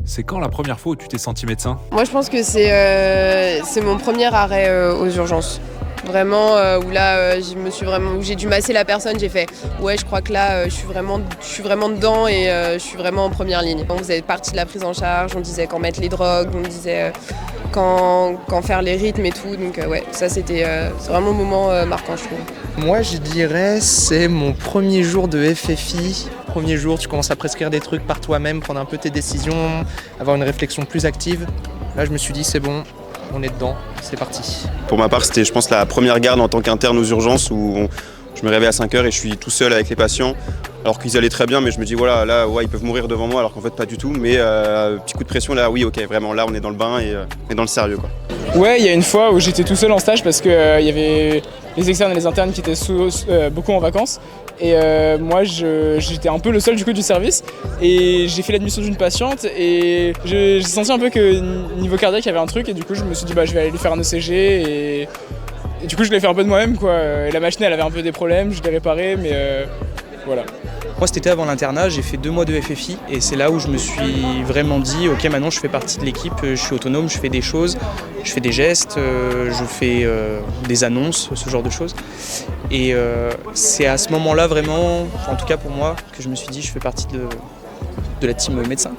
C'est quand la première fois où tu t'es senti médecin? Moi, je pense que c'est mon premier arrêt aux urgences. Vraiment, où j'ai dû masser la personne, j'ai fait ouais, je crois que là, je suis vraiment dedans et je suis vraiment en première ligne. On faisait partie de la prise en charge, on disait quand mettre les drogues, on disait quand faire les rythmes et tout. Donc ouais, ça c'est vraiment un moment marquant, je trouve. Moi, je dirais c'est mon premier jour de FFI. Premier jour, tu commences à prescrire des trucs par toi-même, prendre un peu tes décisions, avoir une réflexion plus active. Là, je me suis dit c'est bon, on est dedans, c'est parti. Pour ma part, c'était je pense la première garde en tant qu'interne aux urgences où je me réveille à 5h et je suis tout seul avec les patients. Alors qu'ils allaient très bien, mais je me dis voilà, là ouais, ils peuvent mourir devant moi alors qu'en fait pas du tout. Mais petit coup de pression là, oui ok, vraiment là on est dans le bain et dans le sérieux quoi. Ouais, il y a une fois où j'étais tout seul en stage parce qu'il y avait les externes et les internes qui étaient beaucoup en vacances. Et moi j'étais un peu le seul du coup du service et j'ai fait l'admission d'une patiente et j'ai senti un peu que niveau cardiaque il y avait un truc et du coup je me suis dit je vais aller lui faire un ECG et du coup je l'ai fait un peu de moi-même quoi. Et la machine elle avait un peu des problèmes, je l'ai réparée mais voilà. Moi cet été avant l'internat, j'ai fait 2 mois de FFI et c'est là où je me suis vraiment dit ok maintenant je fais partie de l'équipe, je suis autonome, je fais des choses, je fais des gestes, je fais des annonces, ce genre de choses. Et c'est à ce moment-là vraiment, en tout cas pour moi, que je me suis dit je fais partie de la team médecin.